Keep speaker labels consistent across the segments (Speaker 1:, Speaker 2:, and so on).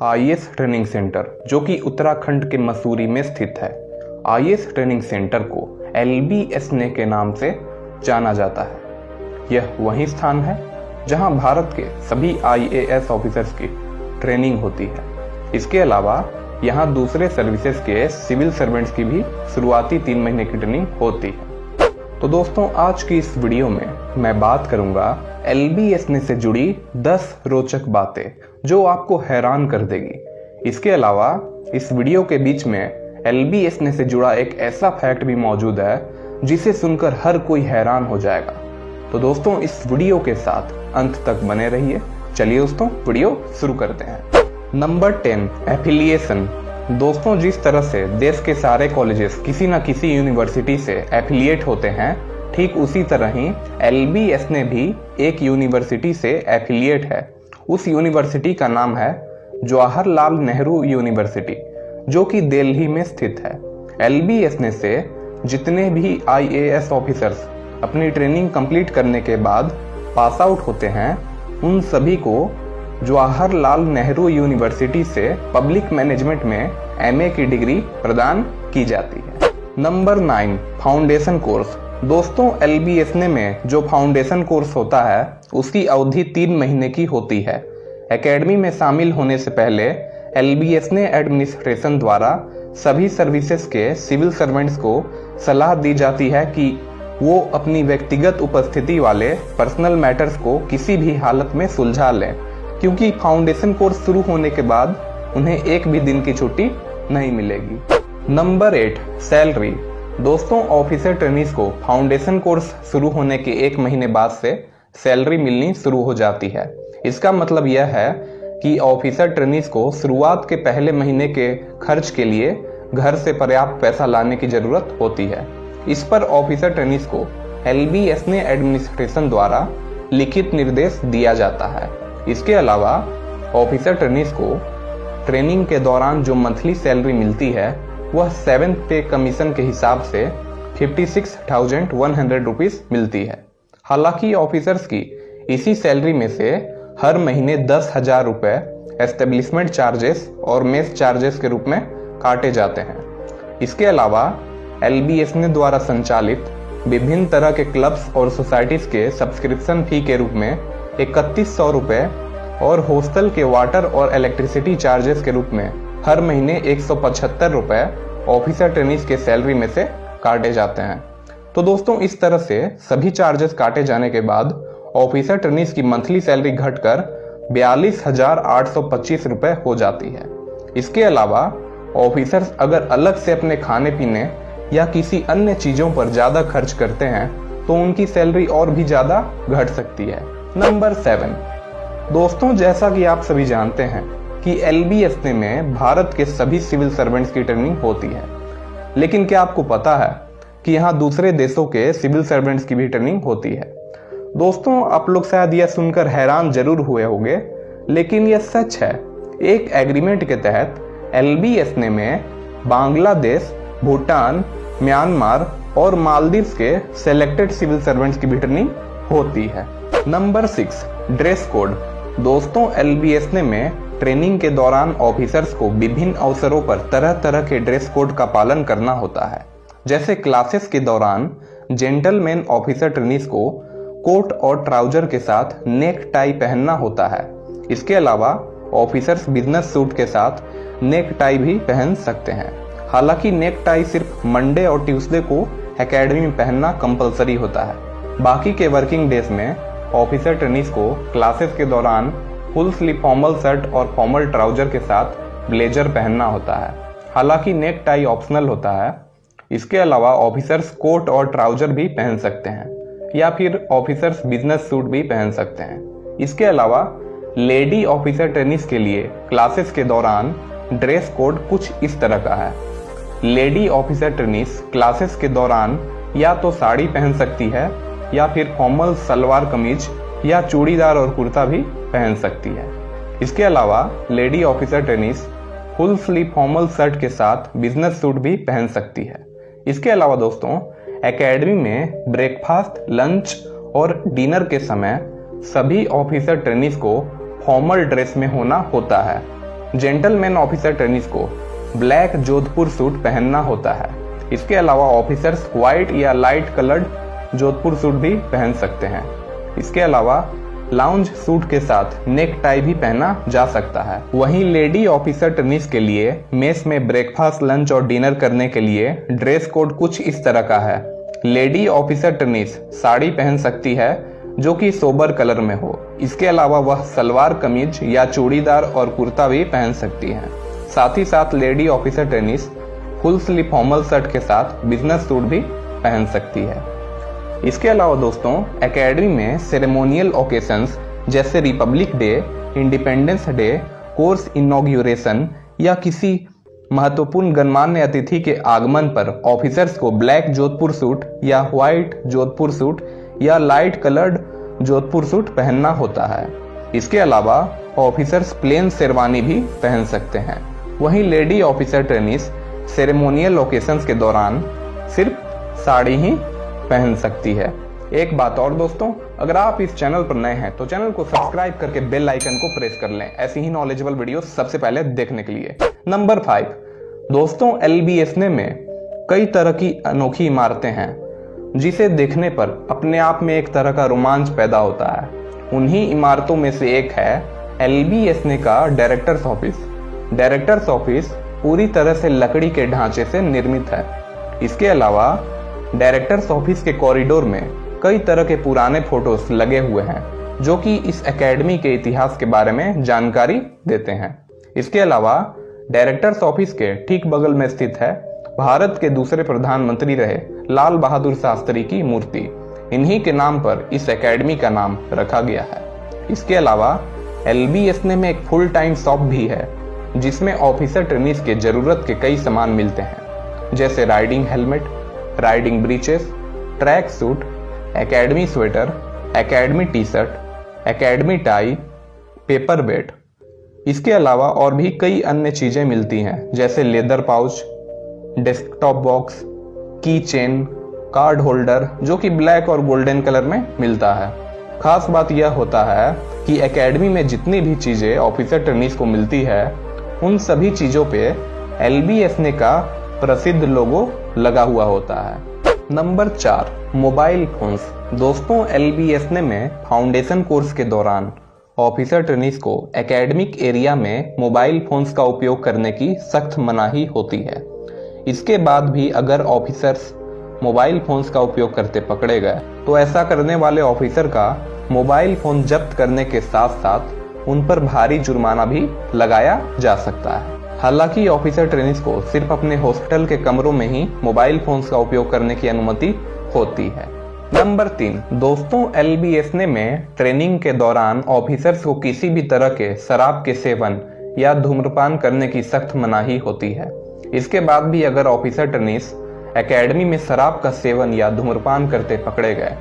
Speaker 1: IAS training centre, जो कि उत्तराखंड के मसूरी में स्थित है। आईएएस ट्रेनिंग सेंटर को LBSNA के नाम से जाना जाता है। यह वही स्थान है जहां भारत के सभी IAS ऑफिसर्स की ट्रेनिंग होती है। इसके अलावा यहां दूसरे सर्विसेज के सिविल सर्वेंट्स की भी शुरुआती 3 महीने की ट्रेनिंग होती है। तो दोस्तों, आज की इस वीडियो में मैं बात करूंगा LBSNA से जुड़ी 10 रोचक बातें जो आपको हैरान कर देगी। इसके अलावा इस वीडियो के बीच में LBSNA से जुड़ा एक ऐसा फैक्ट भी मौजूद है जिसे सुनकर हर कोई हैरान हो जाएगा। तो दोस्तों, इस वीडियो के साथ अंत तक बने रहिए। चलिए दोस्तों, वीडियो शुरू करते हैं। Number 10, affiliation. दोस्तों, जिस तरह से देश के सारे कॉलेजेस किसी न किसी यूनिवर्सिटी से एफिलिएट होते हैं, ठीक उसी तरह ही LBSNA भी एक यूनिवर्सिटी से एफिलिएट है। उस यूनिवर्सिटी का नाम है जवाहरलाल नेहरू यूनिवर्सिटी, जो कि दिल्ली में स्थित है। LBSNA से जितने भी IAS ऑफिसर्स अपनी ट्रेनिंग कंप्लीट करने के बाद पास आउट होते हैं, उन सभी को जवाहरलाल नेहरू यूनिवर्सिटी से पब्लिक मैनेजमेंट में MA की डिग्री प्रदान की जाती है। Number 9, foundation course. दोस्तों, LBSNA में जो फाउंडेशन कोर्स होता है उसकी अवधि 3 महीने की होती है। एकेडमी में शामिल होने से पहले LBSNA एडमिनिस्ट्रेशन द्वारा सभी सर्विसेज के सिविल सर्वेंट्स को सलाह दी जाती है कि वो अपनी व्यक्तिगत उपस्थिति वाले पर्सनल मैटर्स को किसी भी हालत में सुलझा लें, क्योंकि फाउंडेशन कोर्स शुरू होने के बाद उन्हें एक भी दिन की छुट्टी नहीं मिलेगी। Number 8, salary. दोस्तों, ऑफिसर ट्रेनीज को फाउंडेशन कोर्स शुरू होने के 1 महीने बाद से सैलरी मिलनी शुरू हो जाती है। इसका मतलब यह है कि ऑफिसर ट्रेनीज को शुरुआत के पहले महीने के खर्च के लिए घर से पर्याप्त पैसा लाने की जरूरत होती है। इस पर ऑफिसर ट्रेनीज को LBSNA एडमिनिस्ट्रेशन द्वारा लिखित निर्देश दिया जाता है। इसके अलावा ऑफिसर ट्रेनीज को ट्रेनिंग के दौरान जो मंथली सैलरी मिलती है वह 7th पे कमीशन के हिसाब से 56,100 रुपीज मिलती है। हालांकि ऑफिसर्स की इसी सैलरी में से हर महीने 10,000 रुपए एस्टेब्लिशमेंट चार्जेस और मेस चार्जेस के रूप में काटे जाते हैं। इसके अलावा LBSNA द्वारा संचालित विभिन्न तरह के क्लब्स और सोसाइटीज के सब्सक्रिप्शन फी के रूप में 3100 रुपए और हॉस्टल के वाटर और इलेक्ट्रिसिटी चार्जेस के रूप में हर महीने 175 रुपए ऑफिसर ट्रेनीज के सैलरी में से काटे जाते हैं। तो दोस्तों, इस तरह से सभी चार्जेस काटे जाने के बाद ऑफिसर ट्रेनीज की मंथली सैलरी घटकर 42,825 रुपए हो जाती है। इसके अलावा ऑफिसर्स अगर अलग से अपने खाने पीने या किसी अन्य चीजों पर ज्यादा खर्च करते हैं तो उनकी सैलरी और भी ज्यादा घट सकती है। नंबर 7, दोस्तों, जैसा कि आप सभी जानते हैं कि LBSNA में भारत के सभी सिविल सर्वेंट्स की ट्रेनिंग होती है, लेकिन क्या आपको पता है कि यहाँ दूसरे देशों के सिविल सर्वेंट्स की भी ट्रेनिंग होती है? दोस्तों, आप लोग शायद यह सुनकर हैरान जरूर हुए होंगे, लेकिन यह सच है। एक एग्रीमेंट के तहत LBSNA में बांग्लादेश, भूटान, म्यांमार और मालदीव्स के सेलेक्टेड सिविल सर्वेंट्स की भी ट्रेनिंग होती है। Number 6, dress code. दोस्तों, LBSNA में ट्रेनिंग के दौरान ऑफिसर्स को विभिन्न अवसरों पर तरह तरह के ड्रेस कोड का पालन करना होता है। जैसे क्लासेस के दौरान जेंटलमैन ऑफिसर ट्रेनीज को कोट और ट्राउजर के साथ नेक टाई पहनना होता है। इसके अलावा ऑफिसर्स बिजनेस सूट के साथ नेक टाई भी पहन सकते हैं। हालांकि नेक टाई सिर्फ मंडे और ट्यूसडे को एकेडमी में पहनना कंपलसरी होता है। बाकी के वर्किंग डेज में ऑफिसर ट्रेनीज को क्लासेस के दौरान फुल स्लीव फॉर्मल शर्ट और फॉर्मल ट्राउजर के साथ ब्लेजर पहनना होता है। हालांकि नेक टाई ऑप्शनल होता है। इसके अलावा ऑफिसर्स कोट और ट्राउजर भी पहन सकते हैं या फिर ऑफिसर्स बिजनेस सूट भी पहन सकते हैं। इसके अलावा लेडी ऑफिसर ट्रेनीज के लिए क्लासेस के दौरान ड्रेस कोड कुछ इस तरह का है। लेडी ऑफिसर ट्रेनीज क्लासेस के दौरान या तो साड़ी पहन सकती है या फिर फॉर्मल सलवार कमीज या चूड़ीदार और कुर्ता भी पहन सकती है। इसके अलावा lady officer trainees full sleeve formal shirt के साथ बिजनेस सूट भी पहन सकती है। इसके अलावा दोस्तों, एकेडमी में ब्रेकफास्ट, लंच और डिनर के समय सभी ऑफिसर ट्रेनीज को फॉर्मल ड्रेस में होना होता है। जेंटलमैन ऑफिसर ट्रेनीज को ब्लैक जोधपुर सूट पहनना होता है। इसके अलावा ऑफिसर्स व्हाइट या लाइट कलर्ड जोधपुर सूट भी पहन सकते हैं। इसके अलावा लाउंज सूट के साथ नेक टाई भी पहना जा सकता है। वहीं लेडी ऑफिसर ट्रेनीज के लिए मेस में ब्रेकफास्ट, लंच और डिनर करने के लिए ड्रेस कोड कुछ इस तरह का है। लेडी ऑफिसर ट्रेनीज साड़ी पहन सकती है जो कि सोबर कलर में हो। इसके अलावा वह सलवार कमीज या चूड़ीदार और कुर्ता भी पहन सकती हैं। साथ ही साथ lady officer trainees full sleeve formal shirt के साथ बिजनेस सूट भी पहन सकती है। इसके अलावा दोस्तों, एकेडमी में सेरेमोनियल ओकेशंस जैसे Republic day, independence day, course inauguration या किसी महत्वपूर्ण गणमान्य अतिथि के आगमन पर ऑफिसर्स को ब्लैक जोधपुर सूट या व्हाइट जोधपुर सूट या लाइट कलर्ड जोधपुर सूट पहनना होता है। इसके अलावा ऑफिसर्स प्लेन शेरवानी भी पहन सकते हैं। वहीं lady officer trainees ceremonial occasions के दौरान सिर्फ साड़ी ही पहन सकती है। एक बात और दोस्तों, अगर आप इस चैनल पर नए हैं तो चैनल को सब्सक्राइब करके बेल आइकन को प्रेस कर लें ऐसी ही नॉलेजेबल वीडियो सबसे पहले देखने के लिए। नंबर 5 दोस्तों, LBSNA में कई तरह की अनोखी इमारतें हैं जिसे देखने पर अपने आप में एक तरह का रोमांच पैदा होता है। उन्हीं इमारतों में से एक है LBSNA का डायरेक्टर्स ऑफिस। डायरेक्टर्स ऑफिस पूरी तरह से लकड़ी के ढांचे से निर्मित है। इसके अलावा डायरेक्टर्स ऑफिस के कॉरिडोर में कई तरह के पुराने फोटोज लगे हुए हैं जो कि इस एकेडमी के इतिहास के बारे में जानकारी देते हैं। इसके अलावा डायरेक्टर्स ऑफिस के ठीक बगल में स्थित है भारत के दूसरे प्रधानमंत्री रहे लाल बहादुर शास्त्री की मूर्ति। इन्हीं के नाम पर इस एकेडमी का नाम रखा गया है। इसके अलावा LBSNA में एक फुल टाइम शॉप भी है जिसमें ऑफिसर ट्रेनीज के जरूरत के कई सामान मिलते हैं जैसे riding helmet, riding breeches, track suit, academy sweater, academy T shirt, academy tie, paper weight. इसके अलावा और भी कई अन्य चीजें मिलती हैं जैसे लेदर पाउच, डेस्कटॉप बॉक्स, की चेन, कार्ड होल्डर जो कि ब्लैक और गोल्डन कलर में मिलता है। खास बात यह होता है कि एकेडमी में जितनी भी चीजें ऑफिसर ट्रेनीज को मिलती है उन सभी चीजों पे LBSNA का प्रसिद्ध लोगो लगा हुआ होता है। Number 4 mobile phones. दोस्तों, LBSNA में फाउंडेशन कोर्स के दौरान ऑफिसर ट्रेनीज को एकेडमिक एरिया में मोबाइल फोन्स का उपयोग करने की सख्त मनाही होती है। इसके बाद भी अगर ऑफिसर्स मोबाइल फोन्स का उपयोग करते पकड़े गए तो ऐसा करने वाले ऑफिसर का मोबाइल फोन जब्त करने के साथ साथ उन पर भारी जुर्माना भी लगाया जा सकता है। हालांकि ऑफिसर ट्रेनीज को सिर्फ अपने हॉस्पिटल के कमरों में ही मोबाइल फोन्स का उपयोग करने की अनुमति होती है। नंबर 3 दोस्तों, LBSNA में ट्रेनिंग के दौरान ऑफिसर्स को किसी भी तरह के शराब के सेवन या धूम्रपान करने की सख्त मनाही होती है। इसके बाद भी अगर ऑफिसर ट्रेनीज एकेडमी में शराब का सेवन या धूम्रपान करते पकड़े गए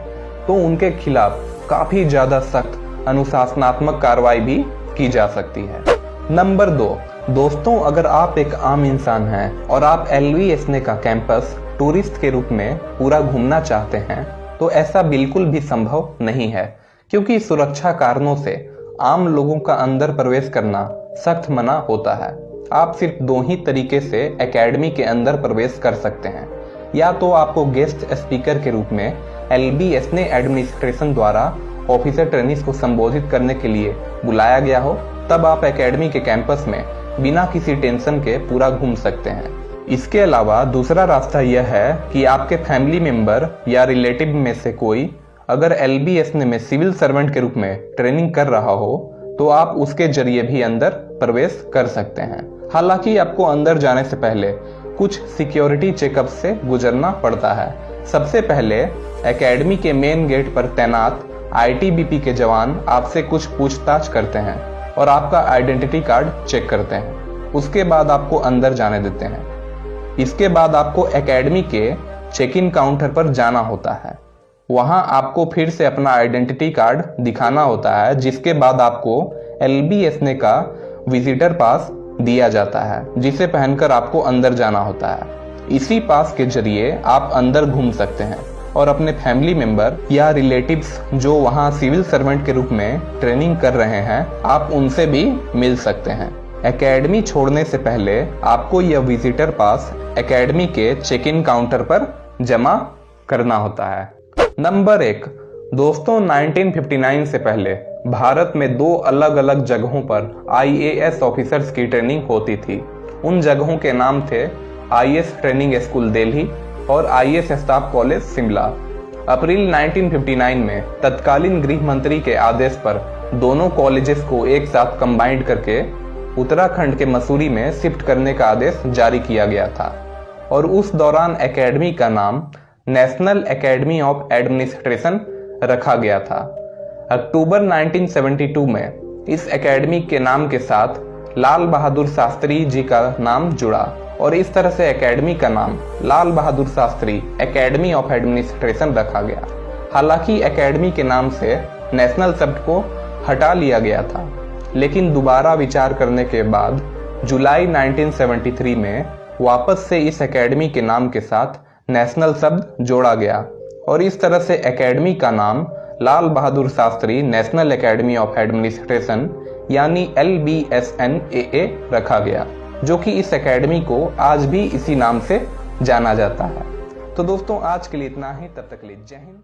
Speaker 1: तो उनके खिलाफ काफी ज्यादा सख्त अनुशासनात्मक कार्रवाई भी की जा सकती है। नंबर 2 दोस्तों, अगर आप एक आम इंसान हैं और आप LBSNA का कैंपस टूरिस्ट के रूप में पूरा घूमना चाहते हैं तो ऐसा बिल्कुल भी संभव नहीं है क्योंकि सुरक्षा कारणों से आम लोगों का अंदर प्रवेश करना सख्त मना होता है। आप सिर्फ 2 ही तरीके से एकेडमी के अंदर प्रवेश कर सकते हैं, या तो आपको गेस्ट स्पीकर के रूप में LBSNA एडमिनिस्ट्रेशन द्वारा ऑफिसर ट्रेनीज को संबोधित करने के लिए बुलाया गया हो, तब आप एकेडमी के कैंपस में बिना किसी टेंशन के पूरा घूम सकते हैं। इसके अलावा दूसरा रास्ता यह है कि आपके फैमिली मेंबर या रिलेटिव में से कोई अगर LBSNA में सिविल सर्वेंट के रूप में ट्रेनिंग कर रहा हो तो आप उसके जरिए भी अंदर प्रवेश कर सकते हैं। हालांकि आपको अंदर जाने से पहले कुछ सिक्योरिटी चेकअप से गुजरना पड़ता है। सबसे पहले एकेडमी के मेन गेट पर तैनात ITBP के जवान आपसे कुछ पूछताछ करते हैं और आपका आइडेंटिटी कार्ड चेक करते हैं। उसके बाद आपको अंदर जाने देते हैं। इसके बाद आपको एकेडमी के चेक इन काउंटर पर जाना होता है। वहां आपको फिर से अपना आइडेंटिटी कार्ड दिखाना होता है, जिसके बाद आपको LBSNA का विजिटर पास दिया जाता है जिसे पहनकर आपको अंदर जाना होता है। इसी पास के जरिए आप अंदर घूम सकते हैं और अपने फैमिली मेंबर या रिलेटिव्स जो वहां सिविल सर्वेंट के रूप में ट्रेनिंग कर रहे हैं आप उनसे भी मिल सकते हैं। एकेडमी छोड़ने से पहले आपको यह विजिटर पास एकेडमी के चेक इन काउंटर पर जमा करना होता है। नंबर 1, दोस्तों 1959 से पहले भारत में 2 अलग अलग जगहों पर IAS ऑफिसर्स की ट्रेनिंग होती थी। उन जगहों के नाम थे IAS ट्रेनिंग स्कूल दिल्ली और IAS स्टाफ कॉलेज शिमला। अप्रैल 1959 में तत्कालीन गृह मंत्री के आदेश पर दोनों कॉलेजेस को एक साथ कंबाइंड करके उत्तराखंड के मसूरी में शिफ्ट करने का आदेश जारी किया गया था और उस दौरान एकेडमी का नाम नेशनल एकेडमी ऑफ एडमिनिस्ट्रेशन रखा गया था। अक्टूबर 1972 में इस एकेडमी के नाम के साथ लाल बहादुर शास्त्री जी का नाम जुड़ा और इस तरह से एकेडमी का नाम Lal Bahadur Shastri academy of administration रखा गया। हालांकि एकेडमी के नाम से नेशनल शब्द को हटा लिया गया था, लेकिन दोबारा विचार करने के बाद जुलाई 1973 में वापस से इस एकेडमी के नाम के साथ नेशनल शब्द जोड़ा गया और इस तरह से एकेडमी का नाम Lal Bahadur Shastri national academy of administration यानी LBSNAA रखा गया, जो कि इस एकेडमी को आज भी इसी नाम से जाना जाता है। तो दोस्तों आज के लिए इतना ही, तब तक के लिए जय हिंद।